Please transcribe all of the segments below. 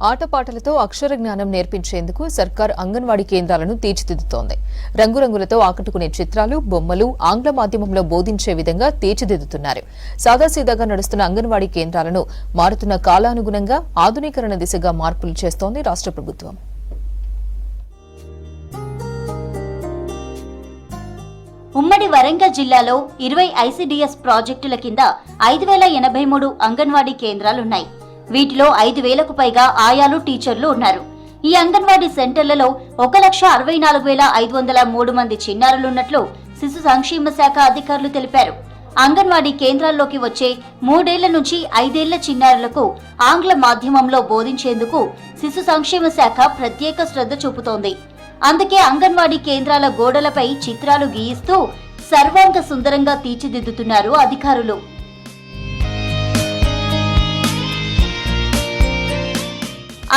ఆటపాటలతో అక్షర జ్ఞానం నేర్పించేందుకు సర్కార్ అంగన్వాడీ కేంద్రాలను తీర్చిదిద్దుతోంది. రంగురంగులతో ఆకట్టుకునే చిత్రాలు, బొమ్మలు ఆంగ్ల మాధ్యమంలో బోధించే విధంగా తీర్చిదిద్దుతున్నారు. సాదాసీదాగా నడుస్తున్న అంగన్వాడీ కేంద్రాలను మారుతున్న కాలానుగుణంగా ఆధునీకరణ దిశగా మార్పులు చేస్తోంది రాష్ట్ర ప్రభుత్వం. ఉమ్మడి వరంగల్ జిల్లాలో 20 ఐసీడీఎస్ ప్రాజెక్టుల కింద 5083 అంగన్వాడీ కేంద్రాలున్నాయి. వీటిలో 5000కు పైగా ఆయాలు, టీచర్లు ఉన్నారు. ఈ అంగన్వాడీ సెంటర్లలో 1,64,503 మంది చిన్నారులున్నట్లు శిశు సంక్షేమ శాఖ అధికారులు తెలిపారు. అంగన్వాడీ కేంద్రాల్లోకి వచ్చే 3 ఏళ్ల నుంచి 5 ఏళ్ల చిన్నారులకు ఆంగ్ల మాధ్యమంలో బోధించేందుకు శిశు సంక్షేమ శాఖ ప్రత్యేక శ్రద్ధ చూపుతోంది. అందుకే అంగన్వాడీ కేంద్రాల గోడలపై చిత్రాలు గీయిస్తూ సర్వాంగ సుందరంగా తీర్చిదిద్దుతున్నారు అధికారులు.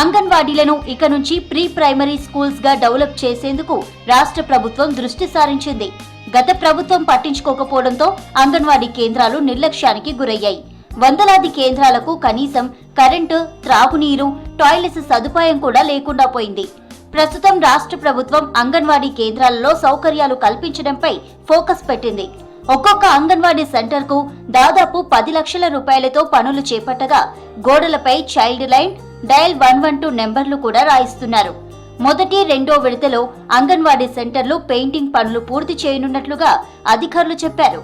అంగన్వాడీలను ఇక నుంచి ప్రీ ప్రైమరీ స్కూల్స్ గా డెవలప్ చేసేందుకు రాష్ట్ర ప్రభుత్వం దృష్టి సారించింది. గత ప్రభుత్వం పట్టించుకోకపోవడంతో అంగన్వాడీ కేంద్రాలు నిర్లక్ష్యానికి గురయ్యాయి. వందలాది కేంద్రాలకు కనీసం కరెంటు, త్రాగునీరు, టాయిలెట్స్ సదుపాయం కూడా లేకుండా పోయింది. ప్రస్తుతం రాష్ట్ర ప్రభుత్వం అంగన్వాడీ కేంద్రాలలో సౌకర్యాలు కల్పించడంపై ఫోకస్ పెట్టింది. ఒక్కొక్క అంగన్వాడీ సెంటర్ కు దాదాపు 10 లక్షల రూపాయలతో పనులు చేపట్టగా గోడలపై చైల్డ్ లైన్, డయల్ 112 నెంబర్లు కూడా రాయిస్తున్నారు. మొదటి, రెండో విడతలో అంగన్వాడీ సెంటర్లు పెయింటింగ్ పనులు పూర్తి చేయనున్నట్లుగా అధికారులు చెప్పారు.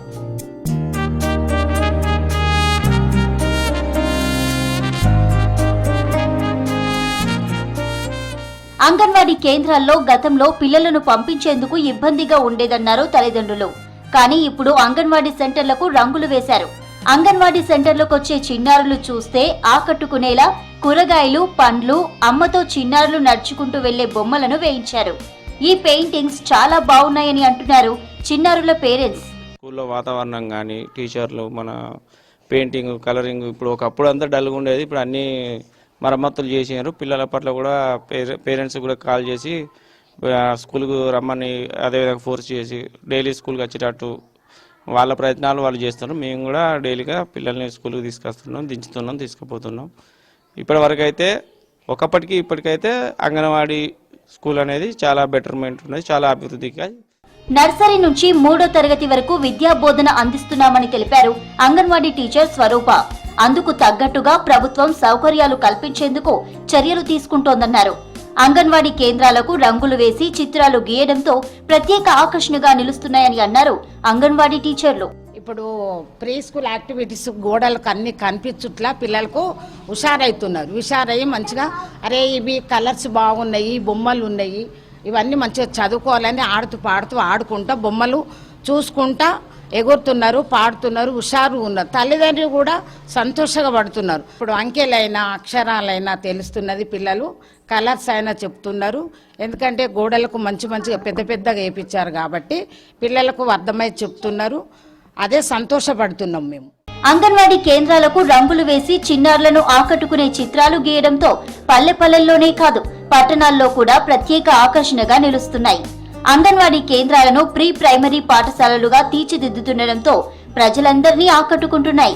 అంగన్వాడీ కేంద్రాల్లో గతంలో పిల్లలను పంపించేందుకు ఇబ్బందిగా ఉండేదన్నారు తల్లిదండ్రులు. కానీ ఇప్పుడు అంగన్వాడీ సెంటర్లకు రంగులు వేశారు. అంగన్వాడీ సెంటర్లకు వచ్చే చిన్నారులు చూస్తే ఆకట్టుకునేలా కూరగాయలు, పండ్లు, అమ్మతో చిన్నారులు నడుచుకుంటూ వెళ్లే బొమ్మలను వేయించారు. ఈ పెయింటింగ్స్ చాలా బాగున్నాయని అంటున్నారు చిన్నారుల పేరెంట్స్. స్కూల్లో వాతావరణం కానీ, టీచర్లు, మన పెయింటింగ్, కలరింగ్, ఇప్పుడు ఒకప్పుడు అంతా డల్గా ఉండేది, ఇప్పుడు అన్నీ మరమ్మతులు చేసినారు. పిల్లల పట్ల కూడా పేరెంట్స్ కూడా కాల్ చేసి స్కూల్కు రమ్మని అదేవిధంగా ఫోర్స్ చేసి డైలీ స్కూల్కి వచ్చేటట్టు వాళ్ళ ప్రయత్నాలు వాళ్ళు చేస్తున్నారు. మేము కూడా డైలీగా పిల్లల్ని స్కూల్కి తీసుకొస్తున్నాం, దించుతున్నాం, తీసుకుపోతున్నాం. ఇప్పటి వరకు అయితే ఒకప్పటికి ఇప్పటికైతే అంగన్వాడీ స్కూల్ అనేది చాలా బెటర్మెంట్ ఉన్నది, చాలా అభివృద్ధిగా. నర్సరీ నుంచి 3వ తరగతి వరకు విద్యా బోధన అందిస్తున్నామని తెలిపారు అంగన్వాడీ టీచర్ స్వరూప. అందుకు తగ్గట్టుగా ప్రభుత్వం సౌకర్యాలు కల్పించేందుకు చర్యలు తీసుకుంటోందన్నారు. అంగన్వాడీ కేంద్రాలకు రంగులు వేసి చిత్రాలు గీయడంతో ప్రత్యేక ఆకర్షణగా నిలుస్తున్నాయని అన్నారు అంగన్వాడీ టీచర్లు. ఇప్పుడు ప్రీ స్కూల్ యాక్టివిటీస్ గోడలకు అన్ని కనిపించుట్లా పిల్లలకు హుషారైతున్నారు. హుషారయ్యి మంచిగా అరే ఇవి కలర్స్ బాగున్నాయి, బొమ్మలు ఉన్నాయి, ఇవన్నీ మంచిగా చదువుకోవాలని ఆడుతూ పాడుతూ ఆడుకుంటా బొమ్మలు చూసుకుంటా ఎగురుతున్నారు, పాడుతున్నారు, హుషారు ఉన్నారు. తల్లిదండ్రులు కూడా సంతోషంగా పడుతున్నారు. ఇప్పుడు అంకెలైనా అక్షరాలైనా తెలుస్తున్నది, పిల్లలు కలర్స్ అయినా చెప్తున్నారు. ఎందుకంటే గోడలకు మంచిగా పెద్ద పెద్దగా వేయించారు కాబట్టి పిల్లలకు అర్థమై చెప్తున్నారు. అదే సంతోషపడుతున్నాం మేము. అంగన్వాడీ కేంద్రాలకు రంగులు వేసి చిన్నారులను ఆకట్టుకునే చిత్రాలు గీయడంతో పల్లెల్లోనే కాదు పట్టణాల్లో కూడా ప్రత్యేక ఆకర్షణగా నిలుస్తున్నాయి. అంగన్వాడీ కేంద్రాలను ప్రీ ప్రైమరీ పాఠశాలలుగా తీర్చిదిద్దుతుండటంతో ప్రజలందరినీ ఆకట్టుకుంటున్నాయి.